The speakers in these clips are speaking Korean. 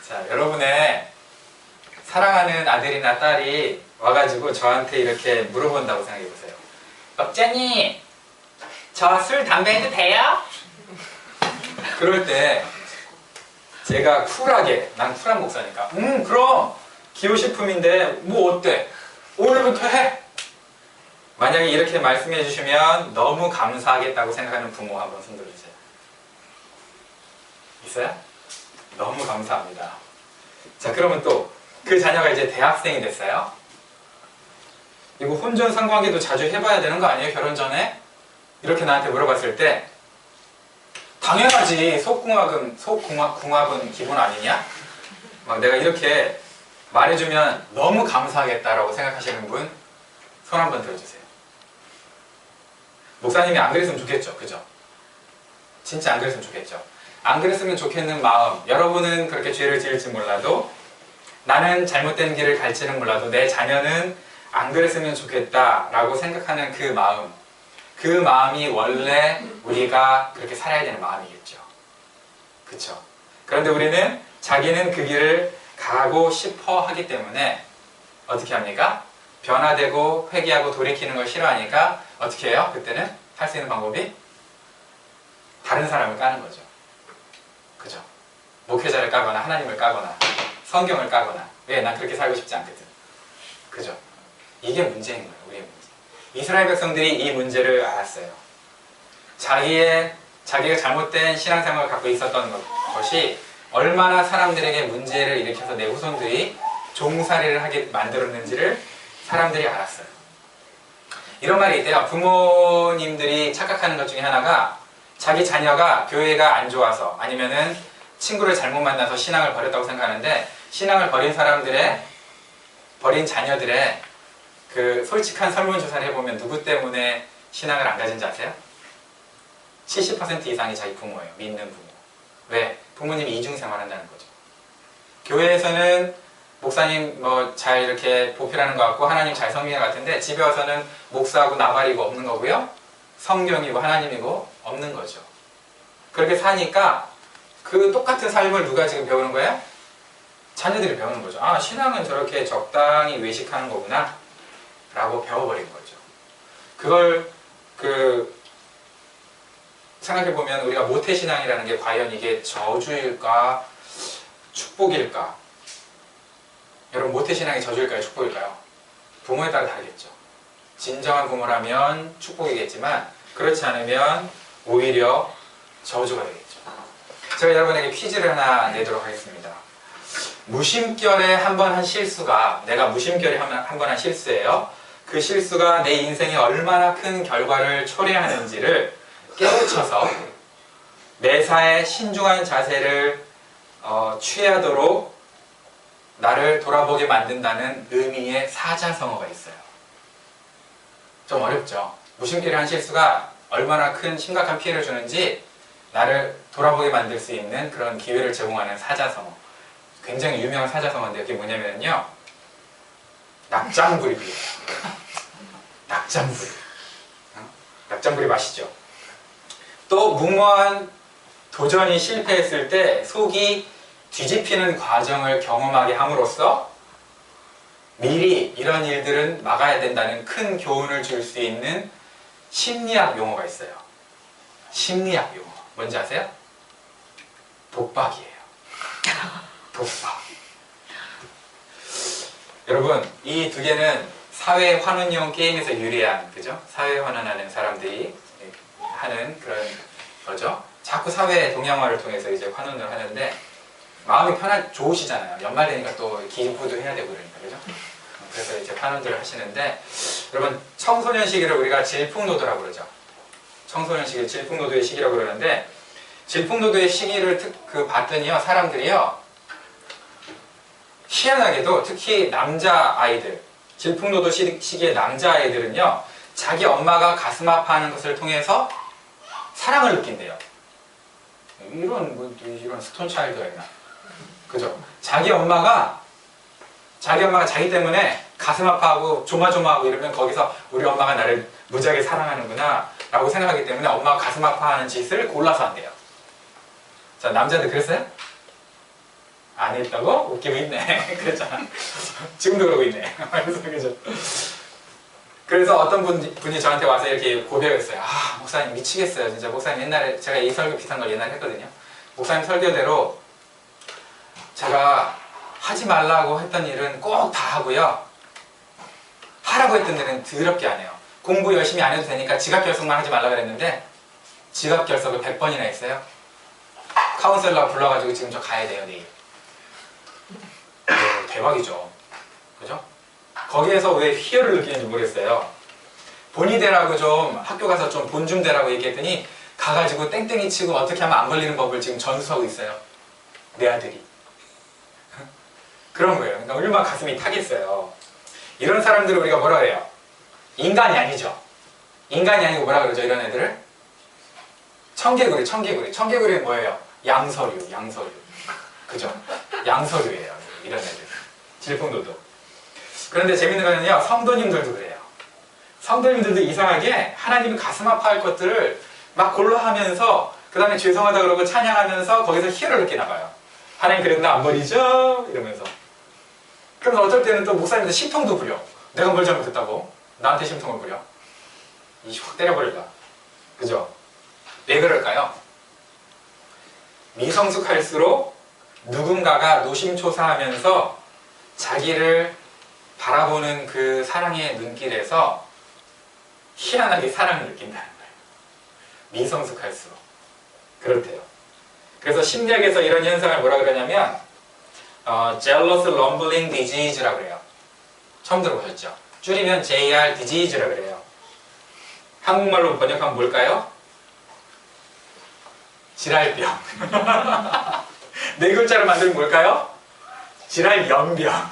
자, 여러분의 사랑하는 아들이나 딸이 와가지고 저한테 이렇게 물어본다고 생각해보세요. 목자님, 저 술, 담배 해도 돼요? 그럴 때 제가 쿨하게, 난 쿨한 목사니까 그럼 기호식품인데 뭐 어때? 오늘부터 해! 만약에 이렇게 말씀해 주시면 너무 감사하겠다고 생각하는 부모 한번 손 들어주세요. 있어요? 너무 감사합니다. 자, 그러면 또 그 자녀가 이제 대학생이 됐어요. 이거 혼전 상관계도 자주 해봐야 되는 거 아니에요? 결혼 전에? 이렇게 나한테 물어봤을 때 당연하지. 속궁합은 기본 아니냐? 막 내가 이렇게 말해주면 너무 감사하겠다라고 생각하시는 분 손 한번 들어주세요. 목사님이 안 그랬으면 좋겠죠. 그죠? 진짜 안 그랬으면 좋겠죠. 안 그랬으면 좋겠는 마음, 여러분은 그렇게 죄를 지을지 몰라도 나는 잘못된 길을 갈지는 몰라도 내 자녀는 안 그랬으면 좋겠다라고 생각하는 그 마음, 그 마음이 원래 우리가 그렇게 살아야 되는 마음이겠죠. 그쵸? 그런데 우리는 자기는 그 길을 가고 싶어 하기 때문에 어떻게 합니까? 변화되고 회개하고 돌이키는 걸 싫어하니까 어떻게 해요? 그때는 할 수 있는 방법이 다른 사람을 까는 거죠. 그죠? 목회자를 까거나 하나님을 까거나 성경을 까거나. 왜? 난 그렇게 살고 싶지 않거든. 그죠? 이게 문제인 거예요. 우리의 문제. 이스라엘 백성들이 이 문제를 알았어요. 자기가 잘못된 신앙생활을 갖고 있었던 것이 얼마나 사람들에게 문제를 일으켜서 내 후손들이 종살이를 하게 만들었는지를 사람들이 알았어요. 이런 말이 있대요. 부모님들이 착각하는 것 중에 하나가 자기 자녀가 교회가 안 좋아서 아니면은 친구를 잘못 만나서 신앙을 버렸다고 생각하는데, 신앙을 버린 자녀들의 그 솔직한 설문조사를 해보면 누구 때문에 신앙을 안 가진지 아세요? 70% 이상이 자기 부모예요. 믿는 부모. 왜? 부모님이 이중생활 한다는 거죠. 교회에서는 목사님 뭐 잘 이렇게 보필하는 것 같고 하나님 잘 섬기는 것 같은데 집에 와서는 목사하고 나발이고 없는 거고요. 성경이고 하나님이고 없는 거죠. 그렇게 사니까 그 똑같은 삶을 누가 지금 배우는 거예요? 자녀들이 배우는 거죠. 아, 신앙은 저렇게 적당히 외식하는 거구나 라고 배워버린 거죠. 그걸 생각해보면 우리가 모태신앙이라는 게 과연 이게 저주일까 축복일까? 여러분, 모태신앙이 저주일까요? 축복일까요? 부모에 따라 다르겠죠. 진정한 부모라면 축복이겠지만 그렇지 않으면 오히려 저주가 되겠죠. 제가 여러분에게 퀴즈를 하나 내도록 하겠습니다. 무심결에 한 번 한 실수가, 내가 무심결에 한 번 한 실수예요. 그 실수가 내 인생에 얼마나 큰 결과를 초래하는지를 깨우쳐서 매사에 신중한 자세를 취하도록 나를 돌아보게 만든다는 의미의 사자성어가 있어요. 좀 어렵죠? 무심결에 한 실수가 얼마나 큰 심각한 피해를 주는지 나를 돌아보게 만들 수 있는 그런 기회를 제공하는 사자성어. 굉장히 유명한 사자성어인데 그게 뭐냐면요, 낙장불입이에요. 낙장불입. 낙장불입 아시죠? 또 무모한 도전이 실패했을 때 속이 뒤집히는 과정을 경험하게 함으로써 미리 이런 일들은 막아야 된다는 큰 교훈을 줄 수 있는 심리학 용어가 있어요. 심리학 용어. 뭔지 아세요? 독박이에요. 독박. 여러분, 이 두 개는 사회 환원용 게임에서 유리한, 그죠? 사회 환원하는 사람들이 하는 그런 거죠. 자꾸 사회 동양화를 통해서 이제 환원을 하는데 마음이 좋으시잖아요. 연말 되니까 또 기부도 해야 되고 그러니까, 그죠? 그래서 이제 환원들을 하시는데, 여러분, 청소년 시기를 우리가 질풍노도라고 그러죠. 청소년 시기, 질풍노도의 시기라고 그러는데, 질풍노도의 시기를 봤더니요, 사람들이요, 희한하게도 특히 남자아이들, 질풍노도 시기의 남자아이들은요, 자기 엄마가 가슴 아파하는 것을 통해서 사랑을 느낀대요. 이런 스톤 차일드가 있나? 그죠? 자기 엄마가 자기 때문에 가슴 아파하고 조마조마하고 이러면 거기서 우리 엄마가 나를 무지하게 사랑하는구나 라고 생각하기 때문에 엄마가 가슴 아파하는 짓을 골라서 한대요. 자, 남자들 그랬어요? 안 했다고? 웃기고 있네. 그랬잖아. 지금도 그러고 있네. 그죠? 그래서 어떤 분이 저한테 와서 이렇게 고백했어요. 아, 목사님 미치겠어요. 진짜 목사님 옛날에 제가 이 설교 비슷한 걸 옛날에 했거든요. 목사님 설교대로 제가 하지 말라고 했던 일은 꼭 다 하고요. 하라고 했던 일은 더럽게 안 해요. 공부 열심히 안 해도 되니까 지각 결석만 하지 말라 그랬는데 지각 결석을 100번이나 했어요. 카운셀러 불러가지고 지금 저 가야 돼요, 내일. 대박이죠. 그죠? 거기에서 왜 희열을 느끼는지 모르겠어요. 본이 되라고 좀 학교 가서 좀 본 좀 되라고 얘기했더니 가가지고 땡땡이 치고 어떻게 하면 안 걸리는 법을 지금 전수하고 있어요. 내 아들이. 그런 거예요. 그러니까 얼마나 가슴이 타겠어요. 이런 사람들을 우리가 뭐라 그래요? 인간이 아니죠. 인간이 아니고 뭐라 그러죠, 이런 애들을? 청개구리, 청개구리. 청개구리는 뭐예요? 양서류, 양서류. 그죠? 양서류예요, 이런 애들. 질풍노도. 그런데 재밌는 거는요, 성도님들도 그래요. 성도님들도 이상하게 하나님이 가슴 아파할 것들을 막 골라 하면서 그 다음에 죄송하다 그러고 찬양하면서 거기서 희열을 느끼나 봐요. 하나님 그래도 나 안 버리죠? 이러면서. 그러면 어쩔 때는 또 목사님한테 심통도 부려. 내가 뭘 잘못했다고? 나한테 심통을 부려. 확 때려버릴까? 그죠? 왜 그럴까요? 미성숙할수록 누군가가 노심초사하면서 자기를 바라보는 그 사랑의 눈길에서 희한하게 사랑을 느낀다는 거예요. 미성숙할수록. 그렇대요. 그래서 심리학에서 이런 현상을 뭐라 그러냐면 jealous lumbering disease라고 그래요. 처음 들어보셨죠? 줄이면 JR disease라고 그래요. 한국말로 번역하면 뭘까요? 지랄병. 네 글자로 만들면 뭘까요? 지랄연병.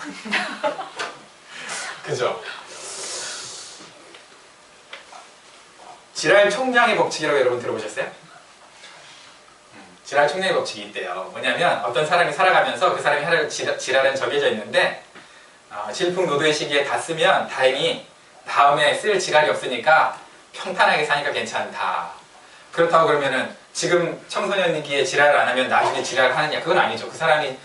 그죠? 지랄 총량의 법칙이라고 여러분 들어보셨어요? 지랄 총량의 법칙이 있대요. 뭐냐면 어떤 사람이 살아가면서 그 사람이 하는 지랄은 정해져 있는데 질풍노도의 시기에 다 쓰면 다행히 다음에 쓸 지랄이 없으니까 평탄하게 사니까 괜찮다. 그렇다고 그러면은 지금 청소년기에 지랄을 안 하면 나중에 지랄을 하느냐? 그건 아니죠. 그 사람이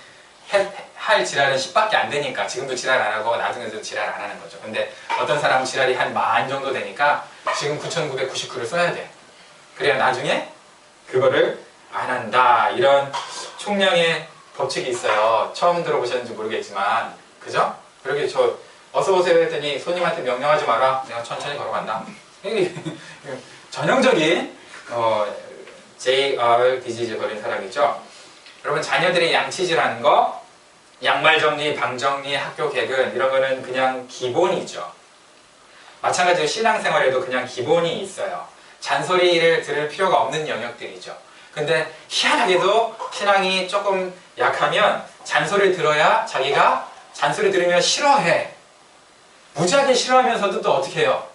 할 지랄은 10밖에 안 되니까 지금도 지랄 안 하고 나중에도 지랄 안 하는 거죠. 근데 어떤 사람은 지랄이 한 10,000 정도 되니까 지금 9,999를 써야 돼. 그래야 나중에 그거를 안 한다. 이런 총량의 법칙이 있어요. 처음 들어보셨는지 모르겠지만 그죠? 그렇게 저 어서 오세요 했더니 손님한테 명령하지 마라. 내가 천천히 걸어간다. 전형적인 JR 디지즈 걸린 사람이죠. 여러분 자녀들의 양치질하는 거, 양말 정리, 방 정리, 학교 개근 이런 거는 그냥 기본이죠. 마찬가지로 신앙생활에도 그냥 기본이 있어요. 잔소리를 들을 필요가 없는 영역들이죠. 근데 희한하게도 신앙이 조금 약하면 잔소리를 들어야 자기가 잔소리 들으면 싫어해. 무지하게 싫어하면서도 또 어떻게 해요?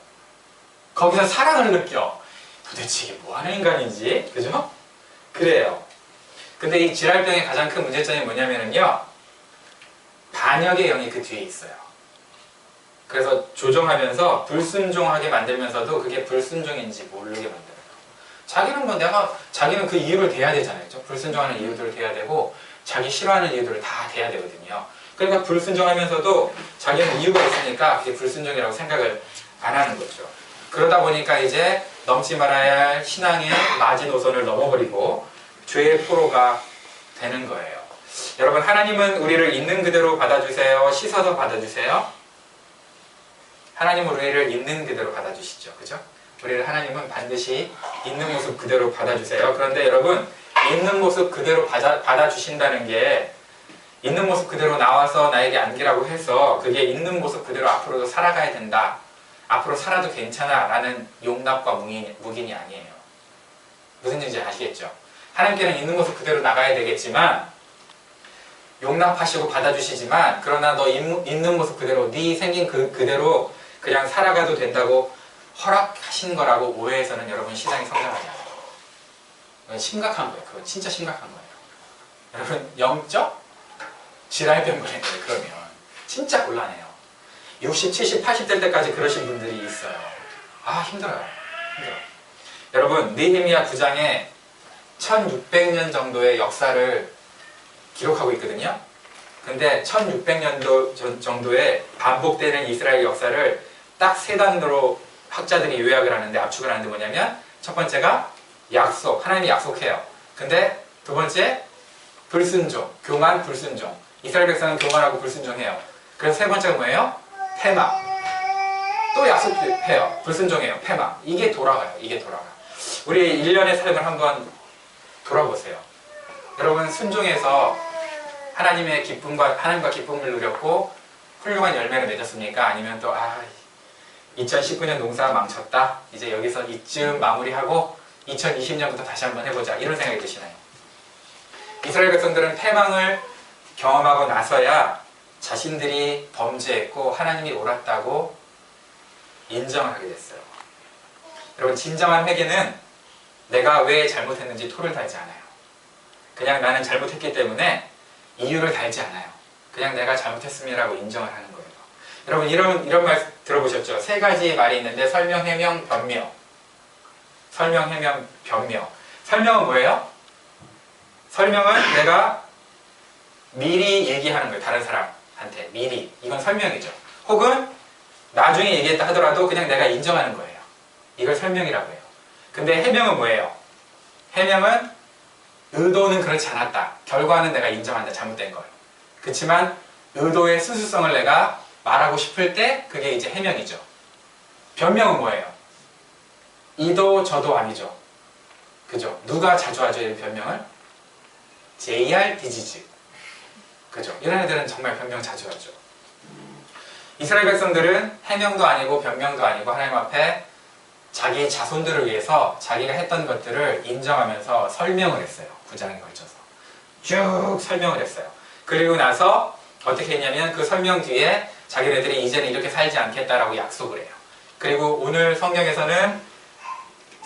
거기서 사랑을 느껴. 도대체 이게 뭐하는 인간인지, 그죠? 그래요. 근데 이 지랄병의 가장 큰 문제점이 뭐냐면요, 반역의 영이 그 뒤에 있어요. 그래서 조종하면서 불순종하게 만들면서도 그게 불순종인지 모르게 만들어요. 자기는 그 이유를 대야 되잖아요. 그렇죠? 불순종하는 이유들을 대야 되고 자기 싫어하는 이유들을 다 대야 되거든요. 그러니까 불순종하면서도 자기는 이유가 있으니까 그게 불순종이라고 생각을 안 하는 거죠. 그러다 보니까 이제 넘지 말아야 할 신앙의 마지노선을 넘어버리고 죄의 포로가 되는 거예요. 여러분, 하나님은 우리를 있는 그대로 받아주세요? 씻어서 받아주세요? 하나님은 우리를 있는 그대로 받아주시죠. 그죠? 하나님은 반드시 있는 모습 그대로 받아주세요. 그런데 여러분, 있는 모습 그대로 받아주신다는 게 있는 모습 그대로 나와서 나에게 안기라고 해서 그게 있는 모습 그대로 앞으로도 살아가야 된다. 앞으로 살아도 괜찮아 라는 용납과 묵인이 아니에요. 무슨 뜻인지 아시겠죠? 하나님께는 있는 모습 그대로 나가야 되겠지만 용납하시고 받아주시지만 그러나 너 있는 모습 그대로 네 생긴 그대로 그냥 살아가도 된다고 허락하신 거라고 오해해서는 여러분 신앙이 성장하지 않아요. 그건 심각한 거예요. 그건 진짜 심각한 거예요. 여러분 영적 지랄병 걸린 거예요. 그러면 진짜 곤란해요. 60, 70, 80 될 때까지 그러신 분들이 있어요. 아 힘들어요. 여러분 느헤미야 9장에 1600년 정도의 역사를 기록하고 있거든요. 근데 1600년도 정도에 반복되는 이스라엘 역사를 딱 세 단으로 학자들이 요약을 하는데, 압축을 하는데 뭐냐면, 첫 번째가 약속, 하나님이 약속해요. 근데 두 번째, 불순종, 교만, 불순종. 이스라엘 백성은 교만하고 불순종해요. 그래서 세 번째가 뭐예요? 패망. 또 약속해요. 불순종해요. 패망. 이게 돌아가요. 이게 돌아가. 우리 1년의 삶을 한번 돌아보세요. 여러분, 순종해서 하나님의 기쁨과, 하나님과 기쁨을 누렸고 훌륭한 열매를 맺었습니까? 아니면 또 2019년 농사 망쳤다, 이제 여기서 이쯤 마무리하고 2020년부터 다시 한번 해보자, 이런 생각이 드시나요? 이스라엘 백성들은 패망을 경험하고 나서야 자신들이 범죄했고 하나님이 옳았다고 인정을 하게 됐어요. 여러분, 진정한 회개는 내가 왜 잘못했는지 토를 달지 않아요. 그냥 나는 잘못했기 때문에 이유를 달지 않아요. 그냥 내가 잘못했음이라고 인정을 하는 거예요. 여러분, 이런 말 들어보셨죠? 세 가지 말이 있는데, 설명, 해명, 변명. 설명, 해명, 변명. 설명은 뭐예요? 설명은 내가 미리 얘기하는 거예요. 다른 사람한테 미리. 이건 설명이죠. 혹은 나중에 얘기했다 하더라도 그냥 내가 인정하는 거예요. 이걸 설명이라고 해요. 근데 해명은 뭐예요? 해명은 의도는 그렇지 않았다, 결과는 내가 인정한다, 잘못된 걸. 그렇지만 의도의 수수성을 내가 말하고 싶을 때 그게 이제 해명이죠. 변명은 뭐예요? 이도 저도 아니죠. 그죠? 누가 자주 하죠, 이 변명을? JR 디지즈. 그죠? 이런 애들은 정말 변명 자주 하죠. 이스라엘 백성들은 해명도 아니고 변명도 아니고 하나님 앞에 자기 자손들을 위해서 자기가 했던 것들을 인정하면서 설명을 했어요. 9장에 걸쳐서 쭉 설명을 했어요. 그리고 나서 어떻게 했냐면, 그 설명 뒤에 자기네들이 이제는 이렇게 살지 않겠다라고 약속을 해요. 그리고 오늘 성경에서는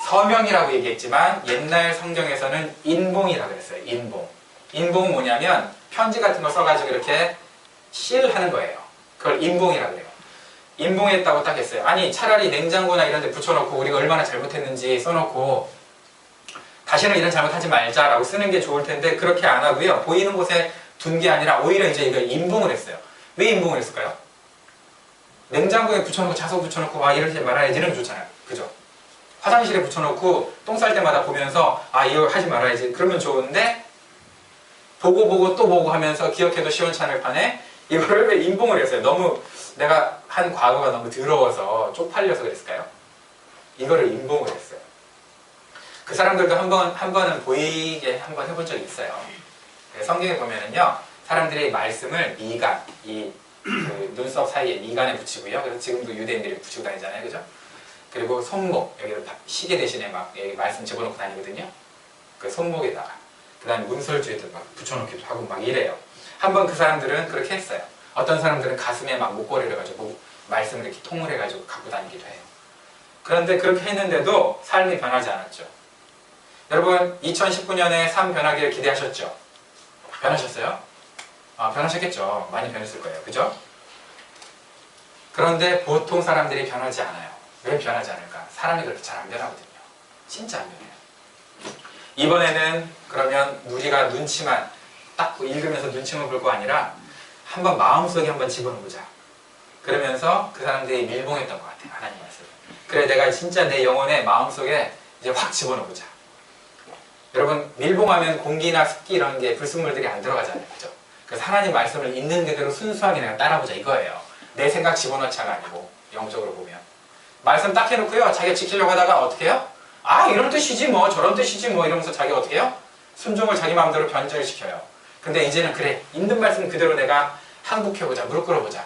서명이라고 얘기했지만 옛날 성경에서는 인봉이라고 했어요. 인봉. 인봉은 뭐냐면 편지 같은 거 써가지고 이렇게 실하는 거예요. 그걸 인봉이라고 해요. 인봉했다고 딱 했어요. 아니, 차라리 냉장고나 이런 데 붙여놓고 우리가 얼마나 잘못했는지 써놓고 다시는 이런 잘못하지 말자라고 쓰는 게 좋을 텐데, 그렇게 안 하고요. 보이는 곳에 둔 게 아니라 오히려 이제 이거 인봉을 했어요. 왜 인봉을 했을까요? 냉장고에 붙여놓고 자석 붙여놓고 이러지 말아야지 이러면 좋잖아요. 그죠? 화장실에 붙여놓고 똥 쌀 때마다 보면서 이거 하지 말아야지 그러면 좋은데, 보고 또 보고 하면서 기억해도 시원찮을 판에 이거를 왜 인봉을 했어요? 너무 내가 한 과거가 너무 더러워서 쪽팔려서 그랬을까요? 이거를 인봉을 했어요. 그 사람들도 한 번은 보이게 한번 해본 적이 있어요. 성경에 보면은요, 사람들이 말씀을 미간, 그 눈썹 사이에 미간에 붙이고요. 그래서 지금도 유대인들이 붙이고 다니잖아요. 그죠? 그리고 손목, 여기로 시계 대신에 막 여기 말씀 집어넣고 다니거든요. 그 손목에다가. 그 다음에 문설주에도 막 붙여놓기도 하고 막 이래요. 한번 그 사람들은 그렇게 했어요. 어떤 사람들은 가슴에 막 목걸이를 가지고 말씀을 이렇게 통을 해가지고 갖고 다니기도 해요. 그런데 그렇게 했는데도 삶이 변하지 않았죠. 여러분, 2019년에 삶 변하기를 기대하셨죠? 변하셨어요? 변하셨겠죠. 많이 변했을 거예요. 그죠? 그런데 보통 사람들이 변하지 않아요. 왜 변하지 않을까? 사람이 그렇게 잘 안 변하거든요. 진짜 안 변해요. 이번에는 그러면 우리가 눈치만 딱 읽으면서 눈치만 볼 거 아니라 한번 마음속에 한번 집어넣어보자. 그러면서 그 사람들이 밀봉했던 것 같아요. 하나님 말씀. 그래, 내가 진짜 내 영혼의 마음속에 이제 확 집어넣어보자. 여러분, 밀봉하면 공기나 습기 이런 게 불순물들이 안 들어가잖아요. 그죠? 그래서 하나님 말씀을 있는 그대로 순수하게 내가 따라보자 이거예요. 내 생각 집어넣자가 아니고, 영적으로 보면. 말씀 딱 해놓고요, 자기가 지키려고 하다가 어떻게 해요? 이런 뜻이지 뭐, 저런 뜻이지 뭐 이러면서 자기가 어떻게 해요? 순종을 자기 마음대로 변절시켜요. 근데 이제는 그래, 있는 말씀 그대로 내가 항복해보자, 무릎 꿇어보자.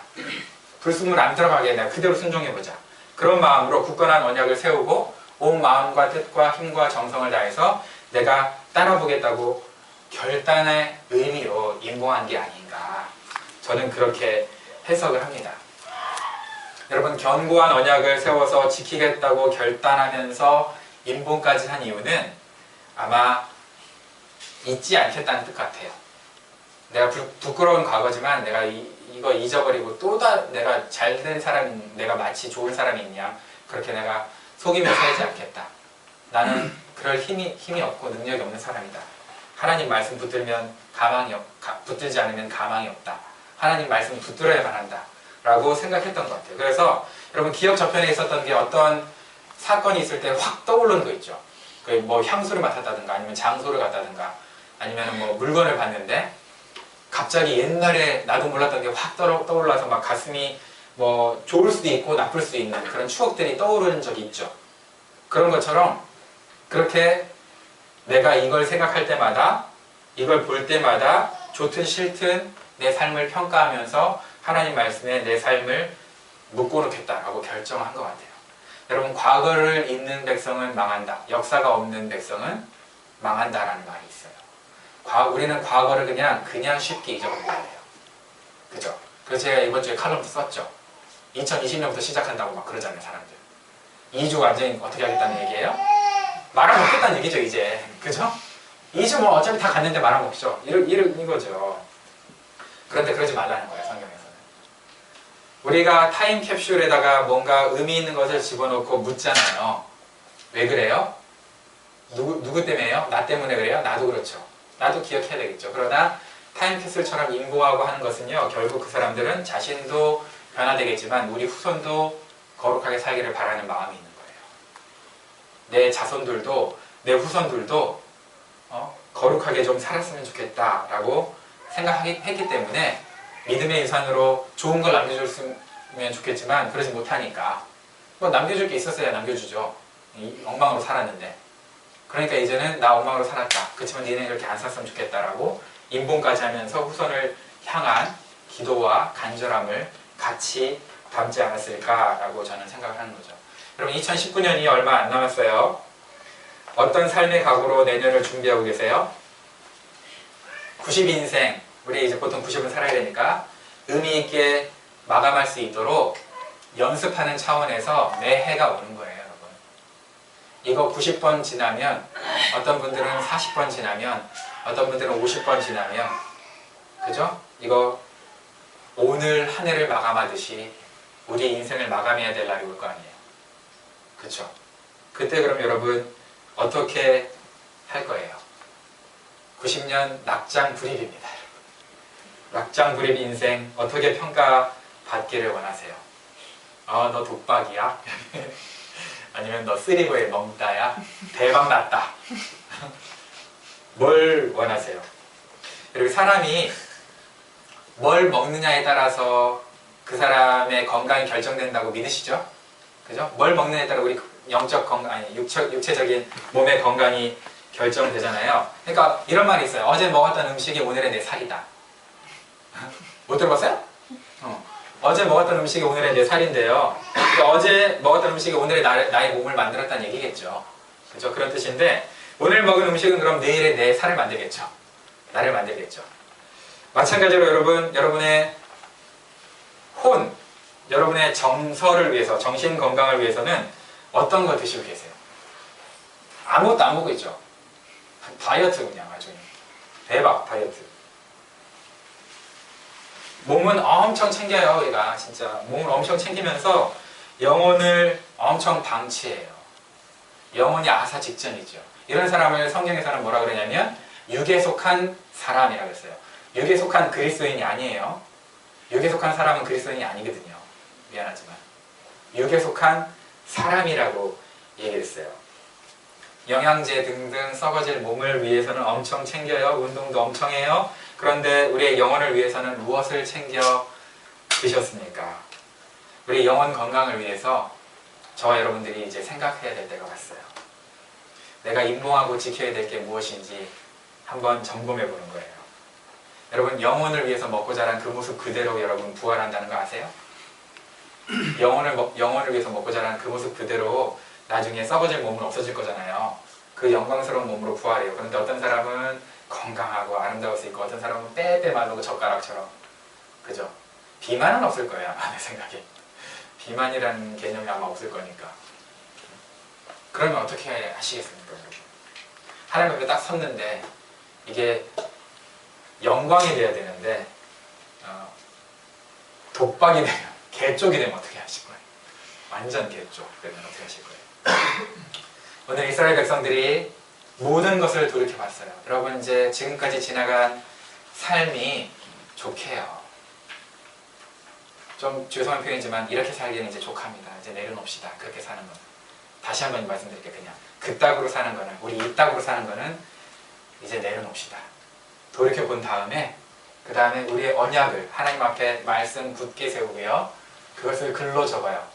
불순물 안 들어가게 내가 그대로 순종해보자. 그런 마음으로 굳건한 언약을 세우고 온 마음과 뜻과 힘과 정성을 다해서 내가 따라보겠다고 결단의 의미로 인봉한 게 아닌가. 저는 그렇게 해석을 합니다. 여러분, 견고한 언약을 세워서 지키겠다고 결단하면서 인봉까지 한 이유는 아마 잊지 않겠다는 뜻 같아요. 내가 부끄러운 과거지만 내가 이거 잊어버리고 또 내가 잘된 사람이, 내가 마치 좋은 사람이 있냐, 그렇게 내가 속이며 살지 않겠다. 나는 그럴 힘이 없고 능력이 없는 사람이다. 하나님 말씀 붙들지 않으면 가망이 없다. 하나님 말씀 붙들어야만 한다. 라고 생각했던 것 같아요. 그래서 여러분 기억 저편에 있었던 게 어떤 사건이 있을 때 확 떠오르는 거 있죠. 뭐 향수를 맡았다든가 아니면 장소를 갔다든가 아니면 뭐 물건을 봤는데 갑자기 옛날에 나도 몰랐던 게 확 떠올라서 막 가슴이 뭐 좋을 수도 있고 나쁠 수도 있는 그런 추억들이 떠오르는 적이 있죠. 그런 것처럼 그렇게 내가 이걸 생각할 때마다 이걸 볼 때마다 좋든 싫든 내 삶을 평가하면서 하나님 말씀에 내 삶을 묶어놓겠다라고 결정한 것 같아요. 여러분 과거를 잊는 백성은 망한다. 역사가 없는 백성은 망한다라는 말이 있어요. 우리는 과거를 그냥 쉽게 잊어버리게 돼요. 그죠? 그래서 제가 이번 주에 칼럼도 썼죠. 2020년부터 시작한다고 막 그러잖아요, 사람들. 2주 완전히 어떻게 하겠다는 얘기예요? 말아먹겠다는 얘기죠, 이제. 그죠? 2주 뭐 어차피 다 갔는데 말아먹죠. 이거죠. 그런데 그러지 말라는 거예요, 성경에서는. 우리가 타임캡슐에다가 뭔가 의미 있는 것을 집어넣고 묻잖아요. 왜 그래요? 누구 때문에요? 나 때문에 그래요? 나도 그렇죠. 나도 기억해야 되겠죠. 그러나 타임캡슐처럼 인고하고 하는 것은요, 결국 그 사람들은 자신도 변화되겠지만 우리 후손도 거룩하게 살기를 바라는 마음이 있는 거예요. 내 자손들도 내 후손들도 거룩하게 좀 살았으면 좋겠다라고 생각했기 때문에 믿음의 유산으로 좋은 걸 남겨줬으면 좋겠지만 그러지 못하니까 뭐 남겨줄 게 있었어야 남겨주죠. 엉망으로 살았는데. 그러니까 이제는 나 엉망으로 살았다. 그렇지만 니네 이렇게 안 살았으면 좋겠다라고 인본까지 하면서 후손을 향한 기도와 간절함을 같이 담지 않았을까라고 저는 생각을 하는 거죠. 여러분 2019년이 얼마 안 남았어요. 어떤 삶의 각오로 내년을 준비하고 계세요? 90인생, 우리 이제 보통 90은 살아야 되니까 의미 있게 마감할 수 있도록 연습하는 차원에서 매해가 오는 거예요, 여러분. 이거 90번 지나면 어떤 분들은 40번 지나면 어떤 분들은 50번 지나면 그죠? 이거 오늘 한 해를 마감하듯이 우리 인생을 마감해야 될 날이 올 거 아니에요. 그쵸? 그때 그럼 여러분 어떻게 할 거예요? 90년 낙장불입입니다. 낙장불입 인생 어떻게 평가받기를 원하세요? 너 독박이야? 아니면 너 쓰리고에 멍따야? 대박 났다. 뭘 원하세요? 그리고 사람이 뭘 먹느냐에 따라서 그 사람의 건강이 결정된다고 믿으시죠? 그죠? 뭘 먹느냐에 따라 우리 영적 건강, 아니 육체적인 몸의 건강이 결정되잖아요. 그러니까 이런 말이 있어요. 어제 먹었던 음식이 오늘의 내 살이다. 못 들어봤어요? 어제 먹었던 음식이 오늘의 내 살인데요. 그러니까 어제 먹었던 음식이 오늘의 나의 몸을 만들었다는 얘기겠죠. 그죠? 그런 뜻인데 오늘 먹은 음식은 그럼 내일의 내 살을 만들겠죠. 나를 만들겠죠. 마찬가지로 여러분, 여러분의 혼, 여러분의 정서를 위해서, 정신 건강을 위해서는 어떤 거 드시고 계세요? 아무것도 안 먹고 있죠. 다이어트 그냥 아주 대박 다이어트. 몸은 엄청 챙겨요. 우리가 진짜 몸을 엄청 챙기면서 영혼을 엄청 방치해요. 영혼이 아사 직전이죠. 이런 사람을 성경에서는 뭐라 그러냐면 육에 속한 사람이라고 했어요. 육에 속한 그리스도인이 아니에요. 육에 속한 사람은 그리스도인이 아니거든요. 미안하지만 육에 속한 사람이라고 얘기했어요. 영양제 등등 썩어질 몸을 위해서는 엄청 챙겨요. 운동도 엄청 해요. 그런데 우리의 영혼을 위해서는 무엇을 챙겨 드셨습니까? 우리 영혼 건강을 위해서 저와 여러분들이 이제 생각해야 될 때가 왔어요. 내가 임봉하고 지켜야 될 게 무엇인지 한번 점검해 보는 거예요. 여러분 영혼을 위해서 먹고 자란 그 모습 그대로 여러분 부활한다는 거 아세요? 영혼을 위해서 먹고 자란 그 모습 그대로 나중에 썩어질 몸은 없어질 거잖아요. 그 영광스러운 몸으로 부활해요. 그런데 어떤 사람은 건강하고 아름다울 수 있고 어떤 사람은 빼빼 마르고 젓가락처럼. 그죠? 비만은 없을 거예요, 아마 내 생각에. 비만이라는 개념이 아마 없을 거니까. 그러면 어떻게 하시겠습니까, 여러분? 하나님 앞에 딱 섰는데 이게 영광이 돼야 되는데 독박이 되면, 개쪽이 되면 어떻게 하실 거예요? 완전 개쪽 되면 어떻게 하실 거예요? 오늘 이스라엘 백성들이 모든 것을 돌이켜봤어요. 여러분 이제 지금까지 지나간 삶이 좋게요. 좀 죄송한 표현이지만 이렇게 살기는 이제 족합니다. 이제 내려놓읍시다. 그렇게 사는 건. 다시 한번 말씀드릴게요. 그냥 그따구로 사는 거는, 우리 이따구로 사는 거는 이제 내려놓읍시다. 돌이켜본 다음에 그 다음에 우리의 언약을 하나님 앞에 말씀 굳게 세우고요. 그것을 글로 적어요.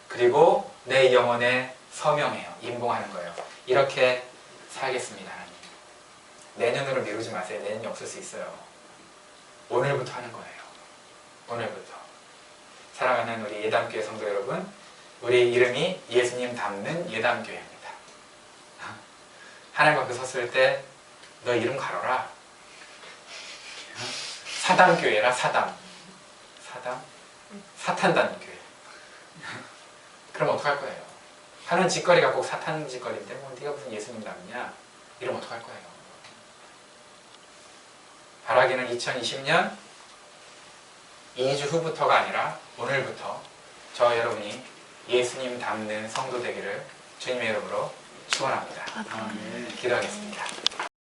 그리고 내 영혼에 서명해요. 임봉하는 거예요. 이렇게 살겠습니다. 하나님. 내년으로 미루지 마세요. 내년이 없을 수 있어요. 오늘부터 하는 거예요. 오늘부터. 사랑하는 우리 예담교회 성도 여러분, 우리 이름이 예수님 닮는 예담교회입니다. 하나님 앞에 섰을 때 너 이름 가려라. 사담교회라. 사담. 사탄다는 교회. 그럼 어떡할 거예요? 하는 짓거리가 꼭 사탄 짓거리인데 뭐 네가 무슨 예수님 닮냐? 이러면 어떡할 거예요? 바라기는 2020년 2주 후부터가 아니라 오늘부터 저 여러분이 예수님 닮는 성도 되기를 주님의 이름으로 축원합니다. 기도하겠습니다.